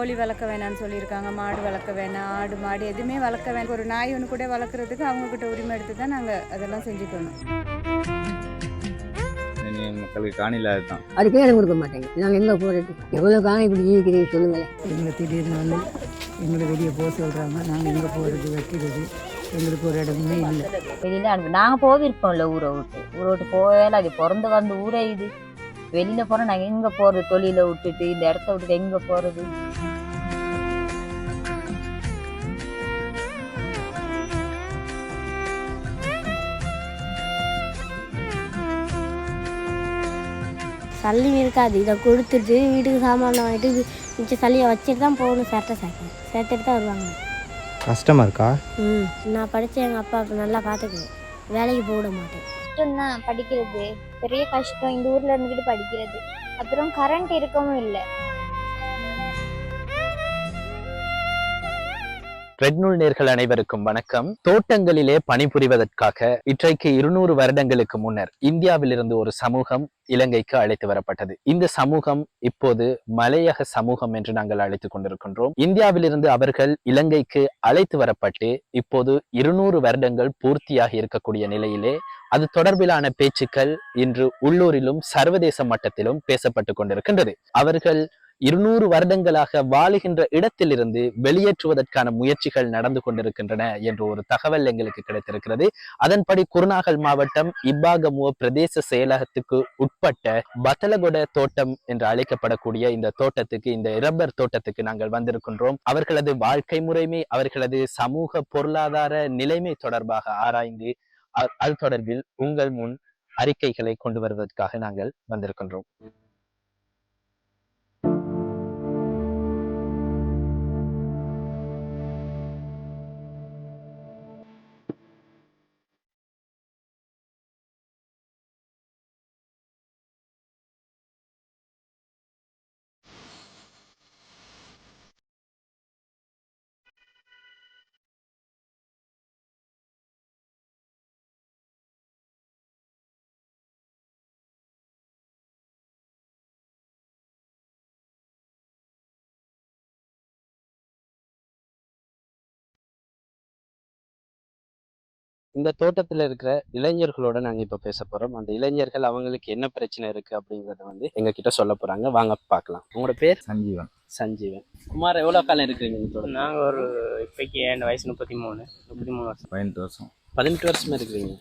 கோழி வளர்க்க வேணாம்னு சொல்லியிருக்காங்க, மாடு வளர்க்க வேணாம், ஆடு மாடு எதுவுமே வளர்க்க வேணாம். ஒரு நாய் ஒன்று கூட வளர்க்குறதுக்கு அவங்கக்கிட்ட உரிமை எடுத்து தான் நாங்கள் அதெல்லாம் செஞ்சுக்கணும். மக்களுக்கு காணில அதுதான் அதுக்கே இடம் கொடுக்க மாட்டேங்க. நாங்கள் எங்கே போகிறது? எவ்வளோ காணி இப்படி இருக்கிறீங்க சொல்லுங்களேன். எங்களை திடீர்னு வந்து எங்களை வெளியே போக சொல்கிறாங்க. நாங்கள் எங்கே போகிறது வைக்கிறது எங்களுக்கு ஒரு இடமே இல்லை. வெளியில் அனுப்பி நாங்கள் போயிருப்போம்ல ஊரை விட்டு போயால அது பிறந்து வந்து ஊரே இது. வெளியில் போனால் நாங்கள் எங்கே போகிறது? தொழிலை விட்டுட்டு இந்த இடத்த விட்டுட்டு எங்கே போகிறது? சல்லி இருக்காது. இதை கொடுத்துட்டு வீட்டுக்கு சாமான வாங்கிட்டு மிச்ச சல்லியை வச்சுட்டு தான் போகணும். சேர்த்துட்டு தான் வருவாங்க. கஷ்டமாக இருக்கா? நான் படித்த எங்கள் அப்பா நல்லா பார்த்துக்குவேன். வேலைக்கு போட மாட்டேன். கஷ்டம்தான் படிக்கிறது, பெரிய கஷ்டம். இந்த ஊரில் இருந்துக்கிட்டு படிக்கிறது. அப்புறம் கரண்ட் இருக்கவும் இல்லை. ரெட்நூல் நேர்கள் அனைவருக்கும் வணக்கம். தோட்டங்களிலே பணிபுரிவதற்காக இன்றைக்கு 200 வருடங்களுக்கு முன்னர் இந்தியாவிலிருந்து ஒரு சமூகம் இலங்கைக்கு அழைத்து வரப்பட்டது. இந்த சமூகம் இப்போது மலையக சமூகம் என்று நாங்கள் அழைத்துக் கொண்டிருக்கின்றோம். இந்தியாவிலிருந்து அவர்கள் இலங்கைக்கு அழைத்து வரப்பட்டு இப்போது 200 வருடங்கள் பூர்த்தியாக இருக்கக்கூடிய நிலையிலே அது தொடர்பிலான பேச்சுக்கள் இன்று உள்ளூரிலும் சர்வதேச மட்டத்திலும் பேசப்பட்டு கொண்டிருக்கின்றது. அவர்கள் 200 வருடங்களாக வாழுகின்ற இடத்திலிருந்து வெளியேற்றுவதற்கான முயற்சிகள் நடந்து கொண்டிருக்கின்றன என்ற ஒரு தகவல் எங்களுக்கு கிடைத்திருக்கிறது. அதன்படி குருநாகல் மாவட்டம் இப்பாகமுவ பிரதேச செயலகத்துக்கு உட்பட்ட பத்தலகொட தோட்டம் என்று அழைக்கப்படக்கூடிய இந்த தோட்டத்துக்கு, இந்த ரப்பர் தோட்டத்துக்கு நாங்கள் வந்திருக்கின்றோம். அவர்களது வாழ்க்கை முறைமை, அவர்களது சமூக பொருளாதார நிலைமை தொடர்பாக ஆராய்ந்து அது தொடர்பில் உங்கள் முன் அறிக்கைகளை கொண்டு வருவதற்காக நாங்கள் வந்திருக்கின்றோம். இந்த தோட்டத்துல இருக்கிற இளைஞர்களோட நாங்க இப்ப பேச போறோம். அந்த இளைஞர்கள் அவங்களுக்கு என்ன பிரச்சனை இருக்கு அப்படிங்கறத எங்க கிட்ட சொல்ல போறாங்க. வாங்க பாக்கலாம். உங்களோட பேர்? சஞ்சீவன். சஞ்சீவன். குமார், எவ்வளவு காலம் இருக்கிறீங்க? நாங்க ஒரு இப்போக்கி என் வயசு 33 வருஷம். 18 வருஷம். 18 வருஷமா இருக்கிறீங்க.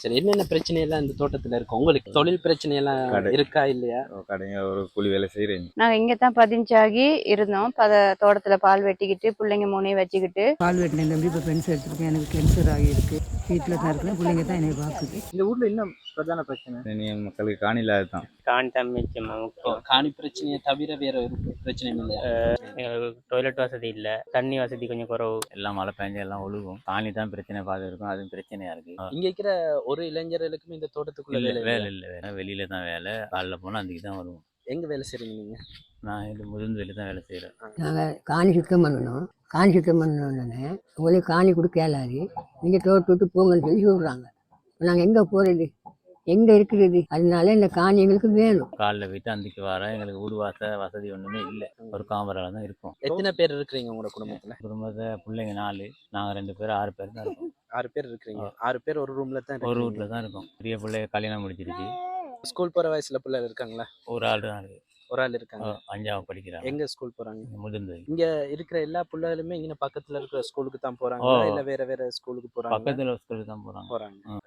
சரி, என்னென்ன பிரச்சனை எல்லாம் இந்த தோட்டத்துல இருக்கு? உங்களுக்கு தொழில் பிரச்சனை எல்லாம் இருக்கா இல்லையா? கடைங்க ஒரு கூலி வேலை செய்யறீங்க. நாங்கள் இங்கே தான் பதிஞ்சாகி இருந்தோம். தோட்டத்தில் பால் வெட்டிக்கிட்டு பிள்ளைங்க 3 வச்சுக்கிட்டு. பால் வெட்டின தம்பி இப்போ பென்சர் எடுத்துருக்கேன். எனக்கு கேன்சர் ஆகியிருக்கு. வீட்டில் தான் இருக்கிறேன். பிள்ளைங்க தான் என்னை பார்க்குது. இந்த ஊர்ல இன்னும் பிரதான பிரச்சனை மக்களுக்கு காணில அதுதான். காணி தான் முக்கியம். காணி பிரச்சனையை தவிர வேற ஒரு பிரச்சனையும் இல்லையா? எங்களுக்கு டாய்லெட் வசதி இல்லை, தண்ணி வசதி கொஞ்சம் குறவு. எல்லாம் மழை பெஞ்சு எல்லாம் ஒழுகும். காணி தான் பிரச்சனை பார்த்து இருக்கும். அதுவும் பிரச்சனையா இருக்கு. இங்க இருக்கிற ஒரு இளைஞர்களுக்கும் இந்த தோட்டத்துக்குள்ள வேலை இல்லை. வெளியில தான் வேலை. காலைல போனால் அதுக்கு தான் வருவோம். எங்க வேலை செய்றீங்க நீங்க? நான் இது முதிர்ந்து வெளியே தான் வேலை செய்கிறேன். நாங்கள் காணி சுத்தம் பண்ணணும். காணி சுத்தம் பண்ணோன்னே உங்களுக்கு காணி கொடுக்க கேளாது. நீங்கள் தோட்ட விட்டு போங்கன்னு சொல்லி சொல்கிறாங்க. நாங்கள் எங்கே போகிறது? எங்கே இருக்கிறது? அதனால இந்த காணி எங்களுக்கு வேணும். காலைல போயிட்டு அன்றைக்கு வர எங்களுக்கு வீடு வசதி ஒன்றுமே இல்லை. ஒரு காமரால தான் இருக்கும். எத்தனை பேர் இருக்கிறீங்க உங்களோட குடும்பத்தை? பிள்ளைங்க 4, நாங்கள் 2 பேர், 6 பேர் தான் இருக்கோம். 6 பேர் இருக்கிறீங்க. 6 பேர் ஒரு ரூம்ல தான், ஒரு வீட்டில் தான் இருக்கோம். பெரிய பிள்ளைய கல்யாணம் முடிச்சிருச்சு. ஸ்கூல் போற வயசுல பிள்ளைங்க இருக்காங்களா? ஒரு ஆள் தான் இருக்கு. ஒரு ஆள் இருக்காங்க. 5ஆவது படிக்கிறாங்க. எங்க ஸ்கூல் போறாங்க? முதிர்ந்து. இங்க இருக்கிற எல்லா பிள்ளைகளுமே இங்க பக்கத்துல இருக்கிற ஸ்கூலுக்கு தான் போறாங்க இல்ல வேற ஸ்கூலுக்கு போறாங்க? பக்கத்துல ஸ்கூலுக்கு தான் போறாங்க.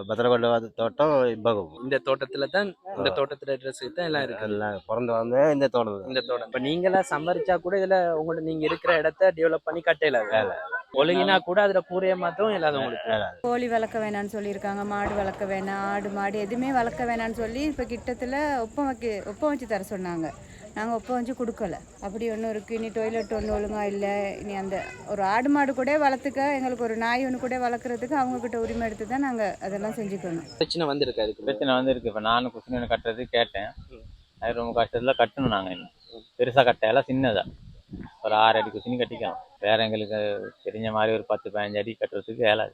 பத்திரகொண்ட தோட்டம் இப்பாகம். இந்த தோட்டத்துல தான், இந்த தோட்டத்துல ட்ரெஸ் தான் எல்லாம் இருக்கு. எல்லாம் பிறந்து வந்து இந்த தோட்டம். இப்ப நீங்களா சம்பாரிச்சா கூட இதுல உங்களோட நீங்க இருக்கிற இடத்த டெவலப் பண்ணி கட்டையில வேலை ஒழுங்கினா கூட அதுல கூரைய மாத்தவும் இல்லாத உங்களுக்கு. கோழி வளர்க்க வேணாம்னு சொல்லியிருக்காங்க, மாடு வளர்க்க வேணாம், ஆடு மாடு எதுவுமே வளர்க்க வேணாம்னு சொல்லி இப்போ கிட்டத்தில் ஒப்பம் வச்சு தர சொன்னாங்க. நாங்கள் ஒப்பம் வச்சு கொடுக்கல. அப்படி ஒன்று இருக்குது. இனி டாய்லெட் ஒன்று ஒழுங்காக இல்லை. இனி அந்த ஒரு ஆடு மாடு கூட வளர்த்துக்க, எங்களுக்கு ஒரு நாய் ஒன்று கூட வளர்க்குறதுக்கு அவங்கக்கிட்ட உரிமை எடுத்து தான் நாங்கள் அதெல்லாம் செஞ்சுக்கணும். பிரச்சனை வந்திருக்கு. அதுக்கு பிரச்சனை வந்திருக்கு. இப்போ நானும் குசினை கட்டுறது கேட்டேன். அது ரொம்ப கஷ்டத்தில் கட்டணும். நாங்கள் இன்னும் பெருசாக கட்டையெல்லாம் சின்னதா ஒரு 6 அடி குசினி கட்டிக்கலாம். வேற எங்களுக்கு தெரிஞ்ச மாதிரி ஒரு 10-15 அடி கட்டுறதுக்கு வேலை.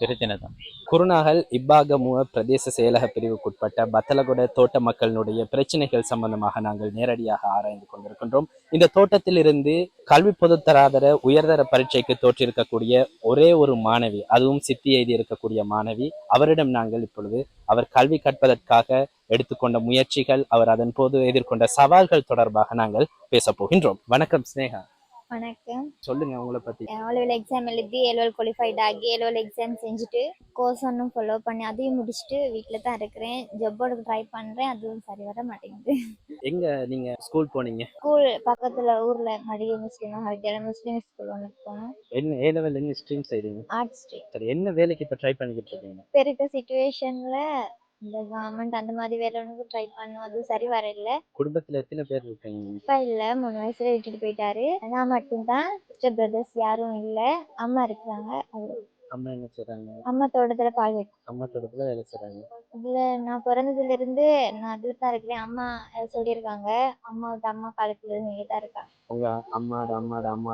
பிரச்சனை தான். குருநாகல் இப்பாகமுவ பிரதேச செயலக பிரிவுக்குட்பட்ட பத்தலகுட தோட்ட மக்களினுடைய பிரச்சனைகள் சம்பந்தமாக நாங்கள் நேரடியாக ஆராய்ந்து கொண்டிருக்கின்றோம். இந்த தோட்டத்திலிருந்து கல்வி பொதுத்தராதர உயர்தர பரீட்சைக்கு தோற்றிருக்கக்கூடிய ஒரே ஒரு மாணவி, அதுவும் சித்தி எழுதி இருக்கக்கூடிய மாணவி, அவரிடம் நாங்கள் இப்பொழுது அவர் கல்வி கற்பதற்காக எடுத்துக்கொண்ட முயற்சிகள், அவர் அதன் போது எதிர்கொண்ட சவால்கள் தொடர்பாக நாங்கள் பேச போகின்றோம். வணக்கம் ஸ்னேகா. வணக்கம். சொல்லுங்க உங்களை பத்தி. A-level எக்ஸாம் எழுதி A-level குவாலிஃபைட் ஆகி A-level எக்ஸாம் செஞ்சுட்டு கோர்ஸ் ஒன்றும் ஃபாலோ பண்ணி அதையும் முடிச்சுட்டு வீட்டில் தான் இருக்கிறேன். ஜப்பார்டுக்கு ட்ரை பண்ணுறேன், அதுவும் சரி வர மாட்டேங்குது. எங்க நீங்க ஸ்கூல் போனீங்க? ஸ்கூல் பக்கத்தில் ஊரில் மடிகை முஸ்லீம் வித்யாலயம் முஸ்லீம் ஸ்கூல் ஒன்று போனோம். என்ன ஏ லெவல் என்ன ஸ்ட்ரீம் செய்றீங்க? Arts stream. சரி, என்ன வேலைக்கு இப்ப ட்ரை பண்ணிக்கிட்டு இருக்கீங்க? இப்போ இருக்க சுச்சுவேஷனில் இந்த கவர்மெண்ட் அந்த மாதிரி வேலை ஒன்றுக்கு ட்ரை பண்ணோம், அதுவும் சரி வர இல்லை. குடும்பத்துல எத்தனை பேர் இருக்கீங்க? அப்பா இல்லை, 3 வயசுல விட்டுட்டு போயிட்டாரு. நான் மட்டும்தான், சிஸ்டர் பிரதர்ஸ் யாரும் இல்லை. அம்மா இருக்கிறாங்க. அம்மா என்ன செய்றாங்க? அம்மா தோட்டத்துல பால் வெட்டு. அம்மா தோட்டத்துல வேலை செய்றாங்க. இதுல நான் பிறந்ததுல இருந்து நான் அதுல தான் இருக்கிறேன். அம்மா சொல்லியிருக்காங்க, அம்மா காலத்துல இருந்து இங்கே தான் இருக்கா. உங்க அம்மா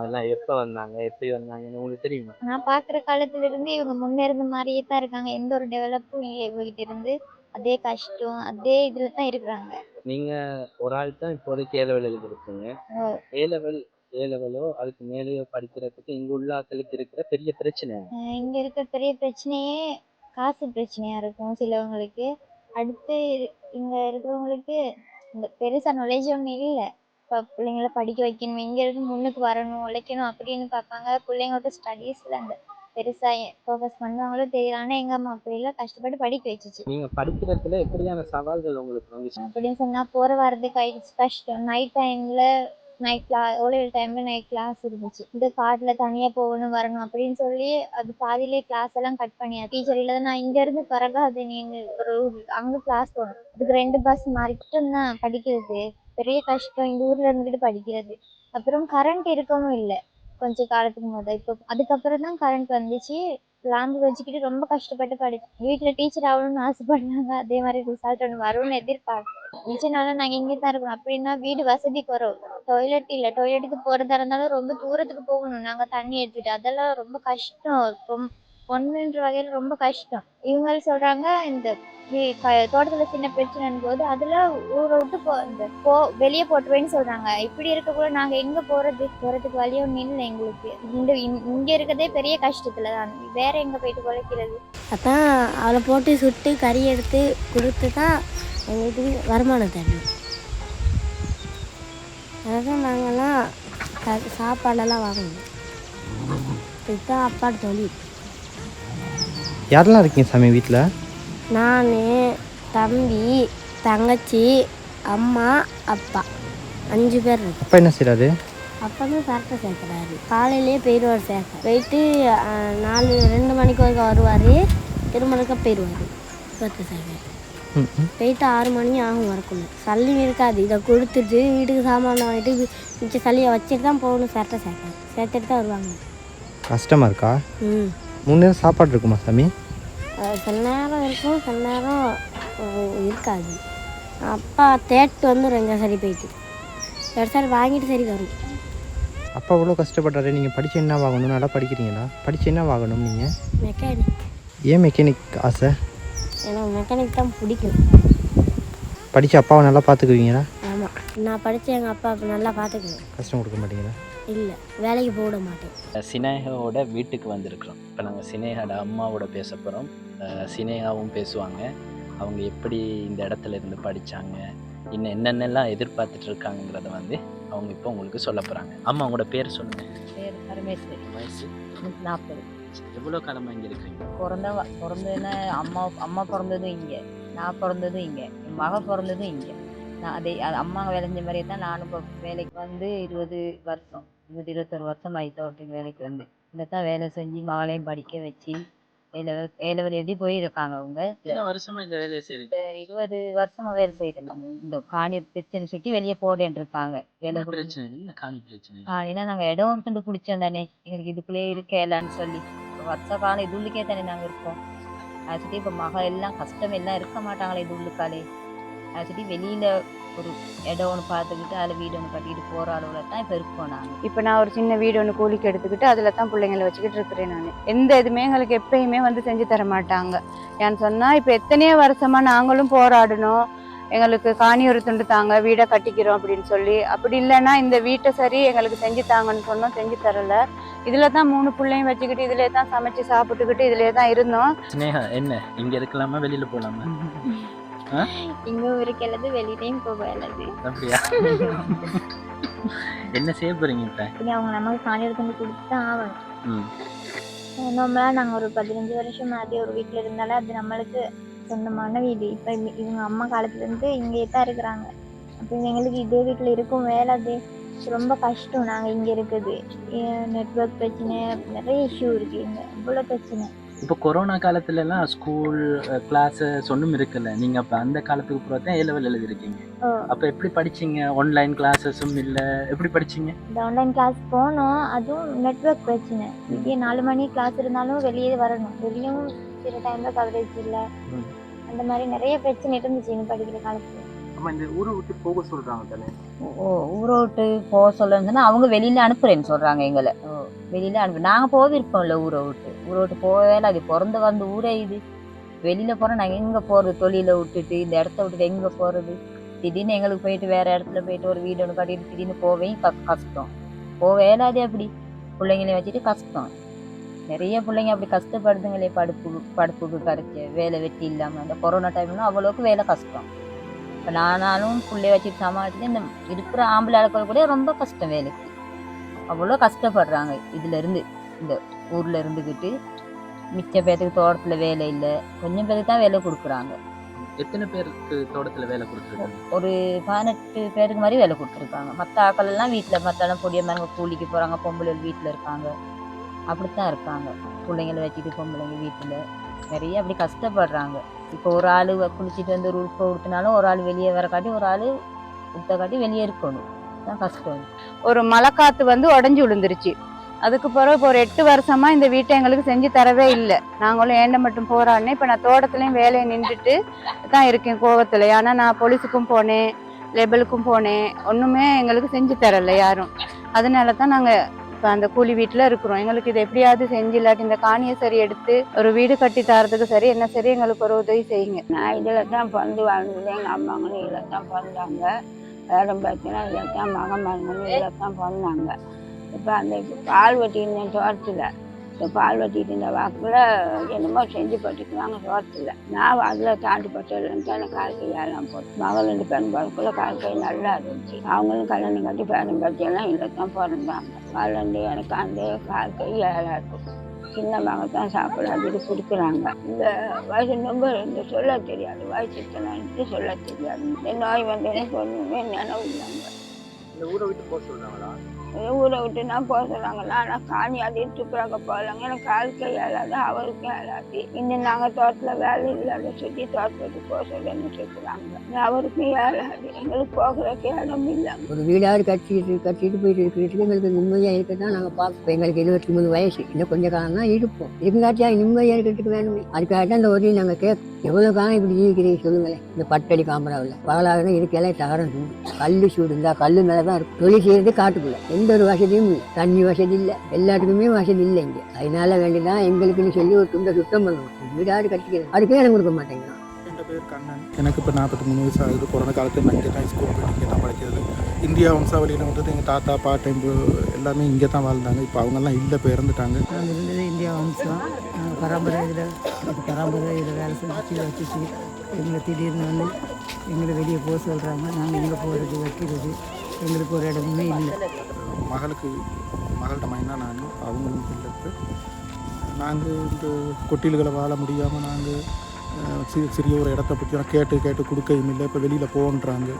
எல்லாம் எப்ப வந்தாங்க, எப்படி வந்தாங்கன்னு உங்களுக்கு தெரியுமா? நான் பாக்குற காலத்துல இருந்து இவங்க முன்னேறின மாதிரியே தான் இருக்காங்க. எந்த ஒரு டெவலப்பும் இல்லை இவங்ககிட்ட இருந்து. அதே கஷ்டம், அதே இதுல தான் இருக்கிறாங்க. நீங்க ஒரு ஆள் தான் இப்போதைக்கு ஏ லெவல் எழுதிருக்கீங்க. ஏ லெவலோ அதுக்கு மேலேயோ படிக்கிறதுக்கு இங்க உள்ள ஆட்களுக்கு இருக்கிற பெரிய பிரச்சனை. இங்க இருக்க பெரிய பிரச்சனையே காசு பிரச்சனையா இருக்கும் சிலவங்களுக்கு. அடுத்து இங்க இருக்கிறவங்களுக்கு இந்த பெருசா நாலேஜ் ஒன்றும் இல்லை. இப்போ பிள்ளைங்களை படிக்க வைக்கணும், இங்க இருந்து முன்னுக்கு வரணும், உழைக்கணும் அப்படின்னு பார்ப்பாங்க. பிள்ளைங்களோட ஸ்டடீஸ்ல அந்த பெருசா ஃபோக்கஸ் பண்ணுவாங்களோ தெரியல. ஆனா எங்க அம்மா அப்படி இல்லை, கஷ்டப்பட்டு படிக்க வச்சுச்சு. நீங்க படிக்கிறதுல எப்படியான சவால்கள் உங்களுக்கு வந்துச்சு? அப்படின்னு சொன்னா போற வரதுக்கு கஷ்டம். நைட் டைம்ல ஓலைவல் டைம்ல நைட் கிளாஸ் இருந்துச்சு. இந்த காட்டுல தனியா போகணும் வரணும் அப்படின்னு சொல்லி அது பாதியிலே கிளாஸ் எல்லாம் கட் பண்ணியா. டீச்சர் இல்லாத நான் இங்க இருந்து பிறகாது நீங்க ஒரு அங்க கிளாஸ் போகணும். அதுக்கு 2 பஸ் மாறிட்டும் தான் படிக்கிறது பெரிய கஷ்டம். இந்த ஊர்ல இருந்துட்டு படிக்கிறது. அப்புறம் கரண்ட் இருக்கவும் இல்லை கொஞ்ச காலத்துக்கு முதல். இப்போ அதுக்கப்புறம் தான் கரண்ட் வந்துச்சு. லாம்பு வச்சுக்கிட்டு ரொம்ப கஷ்டப்பட்டு படிச்சேன். வீட்டில் டீச்சர் ஆகணும்னு ஆசைப்படுறாங்க. அதே மாதிரி ரிசல்ட் ஒன்று வரும்னு எதிர்பார்க்கணும். நிச்சயனால நாங்கள் இங்கே தான் இருக்கணும். அப்படின்னா வீடு வசதி குறவு, டாய்லெட் இல்லை. டாய்லெட்டுக்கு போகிறதா இருந்தாலும் ரொம்ப தூரத்துக்கு போகணும் நாங்கள் தண்ணி எடுத்துட்டு. அதெல்லாம் ரொம்ப கஷ்டம். பொண்ணுன்ற வகையில் ரொம்ப கஷ்டம். இவங்க சொல்கிறாங்க இந்த தோட்டத்தில் சின்ன பிரச்சனைன்னு போது அதில் ஊரை விட்டு வெளியே போட்டுருவேன்னு சொல்கிறாங்க. இப்படி இருக்கக்கூட நாங்கள் எங்கே போகிறதுக்கு வழியோ இல்லை எங்களுக்கு. இங்கே இருக்கிறதே பெரிய கஷ்டத்தில் தான். வேற எங்கே போயிட்டு குலைக்கிறது? அதான் அவளை போட்டு சுட்டு கறி எடுத்து கொடுத்து தான் எங்களுக்கு வருமானம் தரணும். அதான் நாங்கள்லாம் சாப்பாடெல்லாம் வாங்கணும். இதுதான் அப்பாட்ட சொல்லி. யாரெல்லாம் இருக்கீங்க சாமி வீட்டில்? நான், தம்பி, தங்கச்சி, அம்மா, அப்பா 5 பேர் இருக்கு. அப்பா என்ன செய்கிறாரு? அப்பா தான் சரட்டை சேர்க்குறாரு. காலையிலேயே போயிடுவார் சேர்க்க. போயிட்டு 2 மணிக்கு வரைக்கும் வருவார். திருமணக்க போயிடுவார் சரட்டை சேர்க்க. போயிட்டு 6 மணி ஆகும் வரக்குள்ள. சல்லி இருக்காது. இதை கொடுத்துட்டு வீட்டுக்கு சாமான் வாங்கிட்டு மிச்ச சல்லியை வச்சுட்டு தான் போகணும் சரட்டை சேர்க்க. சேர்த்துட்டு தான் வருவாங்க. கஷ்டமாக இருக்கா? 3 நேரம் சாப்பாடு இருக்குமா சாமி? சில நேரம் இருக்கும், சில நேரம் இருக்காது. அப்பா தேட்டு வந்துடும் எங்கே சரி போயிட்டு சரி வாங்கிட்டு சரி வரும். அப்பா இவ்வளோ கஷ்டப்படுறாரு. நீங்கள் படித்து என்ன வாங்கணும்? நல்லா படிக்கிறீங்களா? படித்து என்ன வாங்கணும் நீங்கள்? மெக்கானிக். ஏன் மெக்கானிக் ஆசை? எனக்கு மெக்கானிக் தான் பிடிக்கும். படித்து அப்பாவை நல்லா பார்த்துக்குவீங்களா? ஆமாம், நான் படித்து எங்கள் அப்பா நல்லா பார்த்துக்குவேன். கஷ்டம் கொடுக்க மாட்டீங்களா? இல்லை, வேலைக்கு போட மாட்டேன். சினேகாவோட வீட்டுக்கு வந்திருக்கிறோம். இப்போ நாங்கள் சினேகாவோட அம்மாவோட பேச போகிறோம். சினேகாவும் பேசுவாங்க. அவங்க எப்படி இந்த இடத்துல இருந்து படித்தாங்க, இன்னும் என்னென்னலாம் எதிர்பார்த்துட்டு இருக்காங்கிறத அவங்க இப்போ உங்களுக்கு சொல்ல போகிறாங்க. அம்மா உங்களோட பேர் சொல்லுங்கள். பேர் பரமேஸ்வரி. வயசு 40. எவ்வளோ காலமாக இங்கே இருக்கிறீங்க? பிறந்ததுன்னா அம்மா பிறந்ததும் இங்கே, நான் பிறந்ததும் இங்கே, என் மக பிறந்ததும் இங்கே. நான் அம்மா விளைஞ்ச மாதிரியே தான் நானும் இப்போ வேலைக்கு 21 வருஷம் தோட்டத்துக்கு வேலைக்கு இந்த தான் வேலை செஞ்சு மகளையும் படிக்க வச்சு ஏலவர் எழுதி போயிருக்காங்க. அவங்க வருஷமா இந்த வேலையை செய்யுங்க? 20 வருஷமா வேலை செய்யறாங்க. இந்த காணி பிரச்சனை சுற்றி வெளியே போடேன்னு இருக்காங்க. காணினா நாங்கள் இடம் கண்டு பிடிச்சோம் தானே, எங்களுக்கு இதுக்குள்ளே இருக்கலான்னு சொல்லி வருஷ காலம் இது உள்ளுக்கே தானே நாங்கள் இருக்கோம். அது சுற்றி இப்போ மக எல்லாம் கஷ்டம் எல்லாம் இருக்க மாட்டாங்களே இது உள்ளுக்காலே. ஆக்சுவலி வெளியில் ஒரு இடம் ஒன்று பார்த்துக்கிட்டு அதில் வீடு ஒன்று கட்டிக்கிட்டு போகிற அளவில் தான் இப்போ இருக்கோம் நாங்கள். இப்போ நான் ஒரு சின்ன வீடு ஒன்று கூலிக்கு எடுத்துக்கிட்டு அதில் தான் பிள்ளைங்களை வச்சுக்கிட்டு இருக்கிறேன். நான் எந்த இதுவுமே எங்களுக்கு எப்பயுமே வந்து செஞ்சு தர மாட்டாங்க. ஏன்னு சொன்னால் இப்போ எத்தனையோ வருஷமாக நாங்களும் போராடணும், எங்களுக்கு காணி ஒரு துண்டு தாங்க, வீடை கட்டிக்கிறோம் அப்படின்னு சொல்லி. அப்படி இல்லைன்னா இந்த வீட்டை சரி எங்களுக்கு செஞ்சு தாங்கன்னு சொன்னோம், செஞ்சு தரல. இதில் தான் 3 பிள்ளையும் வச்சுக்கிட்டு இதிலே தான் சமைச்சு சாப்பிட்டுக்கிட்டு இதிலே தான் இருந்தோம். ஸ்னேகா என்ன இங்கே இருக்கலாமா வெளியில் போகலாமா? இங்கும் இருக்கலது வெளியிலையும் போகலது. அப்படியா? என்ன செய்ய போறீங்க இப்போ? இனி அவங்க நமக்கு காணி எடுத்து கொடுத்து தான் ஆகணும். நார்மலாக நாங்கள் ஒரு 15 வருஷம் மாதிரி ஒரு வீட்டில் இருந்தாலும் அது நம்மளுக்கு சொந்தமான வீடு. இப்போ இவங்க அம்மா காலத்துலேருந்து இங்கே தான் இருக்கிறாங்க. அப்போ எங்களுக்கு இதே வீட்டில் இருக்கும் வேலை அது ரொம்ப கஷ்டம். நாங்கள் இங்கே இருக்குது, நெட்வொர்க் பிரச்சனை, நிறைய இஷ்யூ இருக்குது இங்கே, இவ்வளோ பிரச்சனை. இப்போ கொரோனா காலத்துலலாம் ஸ்கூல் கிளாஸஸ் ஒன்றும் இருக்குல்ல, நீங்கள் அப்போ அந்த காலத்துக்கு அப்புறம் தான் A-level எழுதிருக்கீங்க. அப்போ எப்படி படிச்சீங்க? ஆன்லைன் கிளாஸஸும் இல்லை, எப்படி படிச்சீங்க? இந்த ஆன்லைன் கிளாஸ் போனோம், அதுவும் நெட்வொர்க் பிரச்சனை. இதே 4 மணி கிளாஸ் இருந்தாலும் வெளியே வரணும், வெளியும் சில டைமில் கவரேஜ் இல்லை, அந்த மாதிரி நிறைய பிரச்சனை இருந்துச்சு எங்கள் படிக்கிற காலத்தில். நம்ம இந்த ஊரை விட்டு போக சொல்கிறாங்க தானே? ஊரை விட்டு போக சொல்லுன்னு சொன்னால் அவங்க வெளியில் அனுப்புகிறேன்னு சொல்கிறாங்க எங்களை. வெளியில் அனுப்பு நாங்கள் போயிருப்போம்ல ஊரை விட்டு போகவே அது பிறந்து வந்து ஊரே இது. வெளியில் போகிறோம், நாங்கள் எங்கே போகிறது? தொழிலை விட்டுட்டு இந்த இடத்த விட்டுட்டு எங்கே போகிறது? திடீர்னு எங்களுக்கு போயிட்டு வேறு இடத்துல போயிட்டு ஒரு வீடு ஒன்று கட்டிட்டு திடீர்னு போவையும் கஷ்டம். போவேல அது அப்படி பிள்ளைங்களையும் வச்சுட்டு கஷ்டம். நிறைய பிள்ளைங்க அப்படி கஷ்டப்படுதுங்களே, படுப்புக்கு கரைச்ச வேலை வெட்டி இல்லாமல். இந்த கொரோனா டைம்லாம் அவ்வளோக்கு வேலை கஷ்டம். இப்போ நானாலும் பிள்ளைய வச்சுட்டு சமாளிச்சுட்டு இந்த இருக்கிற ஆம்பளை ஆட்கள் கூட ரொம்ப கஷ்டம் வேலைக்கு. அவ்வளோ கஷ்டப்படுறாங்க இதிலேருந்து, இந்த ஊரில் இருந்துக்கிட்டு. மிச்ச பேருக்கு தோட்டத்தில் வேலை இல்லை, கொஞ்சம் பேருக்கு தான் வேலை கொடுக்குறாங்க. எத்தனை பேருக்கு தோட்டத்தில் வேலை கொடுத்துருக்காங்க? ஒரு 18 பேருக்கு மாதிரி வேலை கொடுத்துருக்காங்க. மற்ற ஆட்கள் எல்லாம் வீட்டில், மற்றாலும் பொடிய மாதிரி கூலிக்கு போகிறாங்க, பொம்பளைகள் வீட்டில் இருக்காங்க, அப்படித்தான் இருக்காங்க. பிள்ளைங்களை வச்சுட்டு பொம்பளைங்க வீட்டில் நிறைய அப்படி கஷ்டப்படுறாங்க. இப்போ ஒரு ஆள் குளிச்சுட்டு வந்து ஒரு உடுப்பை உடுத்தினாலும் ஒரு ஆள் வெளியே வர காட்டி, ஒரு ஆள் உடுத்த காட்டி வெளியே இருக்கணும், தான் கஷ்டம். ஒரு மழை காற்று வந்து உடஞ்சி விழுந்துருச்சு. அதுக்கு பிறகு இப்போ ஒரு 8 வருஷமா இந்த வீட்டை எங்களுக்கு செஞ்சு தரவே இல்லை. நாங்களும் ஏண்ட மட்டும் போராடினேன். இப்போ நான் தோட்டத்துலேயும் வேலையை நின்றுட்டு தான் இருக்கேன் கோவத்தில். ஆனால் நான் போலீஸுக்கும் போனேன், லேபலுக்கும் போனேன், ஒன்றுமே எங்களுக்கு செஞ்சு தரலை யாரும். அதனால தான் நாங்கள் இப்போ அந்த கூலி வீட்டில் இருக்கிறோம். எங்களுக்கு இதை எப்படியாவது செஞ்சு, இல்லாட்டி இந்த காணியை சரி எடுத்து ஒரு வீடு கட்டி தரதுக்கு சரி என்ன சரி எங்களுக்கு ஒரு உதவி செய்யுங்க. நான் இதில் தான் பிறந்து வாழ்ந்தது. எங்கள் அம்மாங்களும் இதில் தான் பிறந்தாங்க. வேறு பார்த்தீங்கன்னா இதில் தான் மகன்மார்களும் இதில் தான் பிறந்தாங்க. இப்போ அந்த பால் வெட்டியிருந்தேன் தோட்டத்தில். இப்போ பால் வெட்டிட்டு இருந்த வாக்கில் என்னமோ செஞ்சு பட்டுக்குவாங்க தோட்டத்தில். நான் அதில் தாண்டி பட்டதுலேருந்து எனக்கு கால் கை ஏழாம் போட்டு. மகள் 2 பெண் பிறக்குள்ள கால் கை நல்லா இருந்துச்சு. அவங்களும் கல்யாணம் கட்டி பேரம் பற்றியெல்லாம் இதில் தான் பிறந்தாங்க. வளர்ந்து எனக்கு அந்த கால் கை ஏழாது. சின்ன மகள் தான் சாப்பிடாதுட்டு கொடுக்குறாங்க. இந்த வயசு ரொம்ப இந்த சொல்ல தெரியாது, வயசு இத்தனை சொல்ல தெரியாது. இந்த நோய் வந்தேன்னு சொன்னோமே நினைவு இல்லைங்க. இந்த ஊரை விட்டு போக சொல்கிறாங்களா? ஊரை விட்டு நான் போக சொல்கிறாங்க. நான் காணி அதை துப்புறாங்க போகலாங்க. எனக்கு கால் கை ஏழாது, அவருக்கும் ஏழாது. இன்னும் நாங்கள் தோட்டத்தில் வேலை இல்லாத சொல்லி தோட்டத்துக்கு போக சொல்லணும்னு சொல்லுறாங்க. அவருக்கும் ஏழாது, எங்களுக்கு போகிறதுக்கு இடம் இல்லை. ஒரு வீடாவது கட்டிட்டு போயிட்டு இருக்கிறதுக்கு எங்களுக்கு நிம்மதியாக இருக்க தான் நாங்கள் பார்ப்போம். எங்களுக்கு 23 வயசு, இன்னும் கொஞ்சம் காலம் தான் இருப்போம். இதுங்காட்டியா நிம்மதியாக இருக்கிறதுக்கு வேணுமே. அதுக்காக தான் இந்த உதவி நாங்கள் கேட்போம். எவ்வளோ காலம் இப்படி இருக்கிறீங்க சொல்லுங்களேன். இந்த பட்டடி காமராவில் பகலாக தான் இருக்கையில தகரம் சூடு, கல் சூடு இருந்தால் கல் மேலே தான் இருக்கும். தொழில் செய்யறது காட்டுக்குள்ள, எந்த ஒரு வசதியும் இல்லை. தண்ணி வசதி இல்லை, எல்லாத்துக்குமே வசதி இல்லை இங்கே. அதனால வேண்டிதான் எங்களுக்குன்னு சொல்லி ஒரு துண்டை சுத்தம் பண்ணணும். வீடாடு கட்டிக்கிறது அதுக்கே எனக்கு கொடுக்க மாட்டேங்கிறான். என் பேர் கண்ணன். எனக்கு இப்போ 43 வயசு ஆகுது. கொரோனா காலத்தில் நான் இங்கே தான் ஸ்கூல் போயிட்டு இங்கே தான் படிக்கிறது. இந்தியா வம்சாவளியில் வந்துட்டு எங்கள் தாத்தா பாட்டன் எல்லாமே இங்கே தான் வாழ்ந்தாங்க. இப்போ அவங்கெல்லாம் இல்லை, இப்போ இறந்துட்டாங்க. நாங்கள் இருந்தது இந்தியா வம்சம். பரம்பரை இதில் வேலை செஞ்சு வச்சுச்சு. எங்களை திடீர்னு வந்து எங்களை வெளியே போக சொல்கிறாங்க. நாங்கள் எங்கே போகிறது வைக்கிறது, எங்களுக்கு ஒரு இடமே இல்லை. மகள்கிட்ட மைனா நான், அவங்களும் இல்லை. நாங்கள் இந்த கொட்டில்களை வாழ முடியாமல் நாங்கள் சிறிய ஒரு இடத்த பற்றி கேட்டு கொடுக்கவும் இல்லை. இப்போ வெளியில் போகன்றாங்க,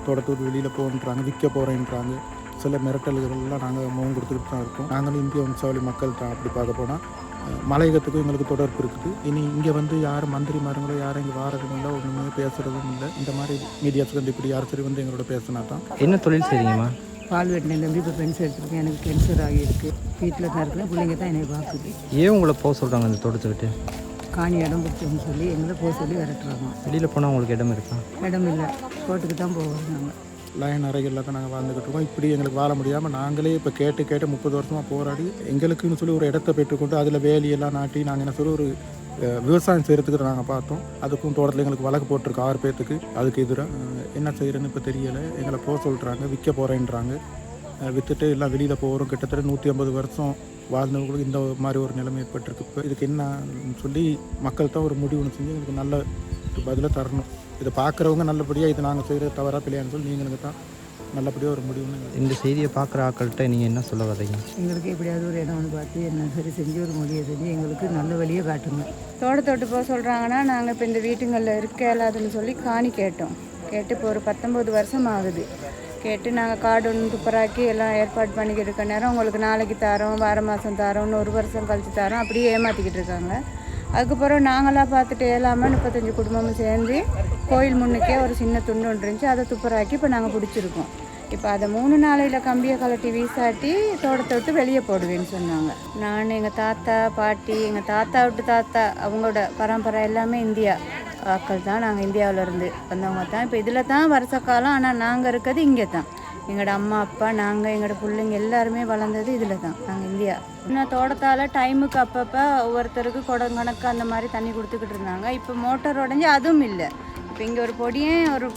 தோட்டத்தூர் வெளியில் போகன்றாங்க, விற்க போகிறேன்றாங்க. சில மிரட்டல்கள்லாம் நாங்கள் முகம் கொடுத்துக்கிட்டு தான் இருக்கோம். நாங்களும் இந்திய வம்சாவளி மக்கள் தான். அப்படி பார்க்க போனால் மலையகத்துக்கும் எங்களுக்கு தொடர்பு இருக்குது. இனி இங்கே வந்து யாரும் மந்திரிமாருங்களோ யாரும் இங்கே வாரதும் இல்லை, ஒன்றுமே பேசுகிறதும் இல்லை. இந்த மாதிரி மீடியாஸுக்கு வந்து இப்படி யார் சரி வந்து எங்களோட பேசினா தான். என்ன தொழில் செய்றீங்கம்மா? பால் வெட்டினேன், இப்போ பென்ஷன் எடுத்துருக்கேன். எனக்கு கேன்சர் ஆகியிருக்கு. வீட்டில் தான் இருக்கிறேன், பிள்ளைங்க தான் என்னை பார்க்குது. ஏன் உங்களை போக சொல்கிறாங்க அந்த தோட்டத்தை விட்டு? காணி இடம் பிடிச்சோன்னு சொல்லி எங்களை போக சொல்லி விரட்டுறாங்க. வெளியில் போனால் உங்களுக்கு இடம் இருக்கா? இடம் இல்லை, கோர்ட்டுக்கு தான் போவோம் நாங்கள். லைன் அறைகளில் தான் நாங்கள் வாழ்ந்துக்கிட்டு இருக்கோம். இப்படி எங்களுக்கு வாழ முடியாமல் நாங்களே இப்போ கேட்டு 30 வருஷமாக போராடி எங்களுக்குன்னு சொல்லி ஒரு இடத்த பெற்றுக்கொண்டு அதில் வேலியெல்லாம் நாட்டி நாங்கள் என்ன சொல்லி ஒரு விவசாயம் செய்கிறதுக்கு நாங்கள் பார்த்தோம். அதுக்கும் தோட்டத்தில் எங்களுக்கு வழக்கு போட்டிருக்கு 6 பேர்த்துக்கு. அதுக்கு எதிராக என்ன செய்கிறேன்னு இப்போ தெரியலை. எங்களை போக சொல்கிறாங்க, விற்க போகிறேன்றாங்க. விற்றுட்டு எல்லாம் வெளியில் போகிறோம். கிட்டத்தட்ட 150 வருஷம் வாழ்ந்தவங்களுக்கு இந்த மாதிரி ஒரு நிலைமை ஏற்பட்டிருக்கு. இப்போ இதுக்கு என்னன்னு சொல்லி மக்கள் தான் ஒரு முடிவு செஞ்சு எங்களுக்கு நல்ல பதிலாக தரணும். இதை பார்க்குறவங்க நல்லபடியாக இது நாங்கள் செய்கிறது தவறாக பிள்ளையான்னு சொல்லி நீங்களுக்கு தான் நல்லபடியாக ஒரு முடிவுன்னு. இந்த செய்தியை பார்க்குற ஆக்கள்கிட்ட நீங்கள் என்ன சொல்ல வரீங்க? எங்களுக்கு எப்படியாவது ஒரு இடம் வந்து பார்த்து என்ன சரி செஞ்சு ஒரு முடிவை செஞ்சு எங்களுக்கு நல்ல வழியை காட்டுங்க. தோட்டத்தோட்டு போக சொல்கிறாங்கன்னா நாங்கள் இப்போ இந்த வீட்டுங்களில் இருக்க இயலாதுன்னு சொல்லி காணி கேட்டோம். கேட்டு இப்போ ஒரு 19 வருஷம் ஆகுது. கேட்டு நாங்கள் கார்டு ஒன்று துப்பராக்கி எல்லாம் ஏற்பாடு பண்ணிக்கிட்டு இருக்க நேரம் உங்களுக்கு நாளைக்கு தரோம், வார மாதம் தரோம், 1 வருஷம் கழிச்சு தரோம், அப்படியே ஏமாற்றிக்கிட்டு இருக்காங்க. அதுக்கப்புறம் நாங்களாம் பார்த்துட்டு இயலாமல் 35 குடும்பமும் சேர்ந்து கோயில் முன்னுக்கே ஒரு சின்ன துண்டு ஒன்று இருந்துச்சு, அதை துப்பராக்கி இப்போ நாங்கள் பிடிச்சிருக்கோம். இப்போ அதை 3 நாளையில் கம்பியை கலட்டி வீசாட்டி தோட்டத்தை விட்டு வெளியே போடுவேன்னு சொன்னாங்க. நான் எங்கள் தாத்தா பாட்டி, எங்கள் தாத்தா விட்டு தாத்தா அவங்களோட பரம்பரை எல்லாமே இந்தியா ஆக்கள் தான். நாங்கள் இந்தியாவிலேருந்து வந்தவங்க தான். இப்போ இதில் தான் வருஷ காலம். ஆனால் நாங்கள் இருக்கிறது இங்கே தான். எங்களோட அம்மா அப்பா நாங்கள் எங்களோட பிள்ளைங்க எல்லாருமே வளர்ந்தது இதில் தான். நாங்கள் இந்தியா. இன்னும் தோட்டத்தால் டைமுக்கு அப்பப்போ ஒவ்வொருத்தருக்கு குடங்கணக்கு அந்த மாதிரி தண்ணி கொடுத்துக்கிட்டு இருந்தாங்க. இப்போ மோட்டர் உடஞ்சி அதுவும் இல்லை. இப்போ இங்கே ஒரு பொடியே ஒரு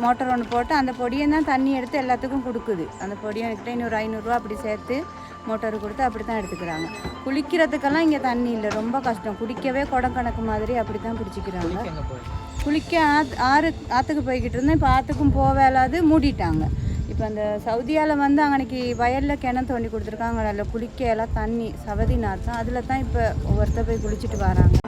மோட்டர் ஒன்று போட்டு அந்த பொடியை தான் தண்ணி எடுத்து எல்லாத்துக்கும் கொடுக்குது. அந்த பொடியை கிட்ட இன்னொரு 500 ரூபா அப்படி சேர்த்து மோட்டர் கொடுத்து அப்படி தான் எடுத்துக்கிறாங்க. குளிக்கிறதுக்கெல்லாம் இங்கே தண்ணி இல்லை, ரொம்ப கஷ்டம். குடிக்கவே குடக்கணக்கு மாதிரி அப்படி தான் பிடிச்சிக்கிறாங்க. குளிக்க ஆற்றுக்கு போய்கிட்டு இருந்தேன். இப்போ ஆற்றுக்கும் போவேலாது மூடிட்டாங்க. இப்போ அந்த சவுதியால் வந்து அன்னைக்கு வயலில் கிணறு தோண்டி கொடுத்துருக்காங்க. அதில் குளிக்க எல்லாம் தண்ணி சவதி நாற்றம், அதில் தான் இப்போ ஒவ்வொருத்தர் போய் குளிச்சுட்டு வராங்க.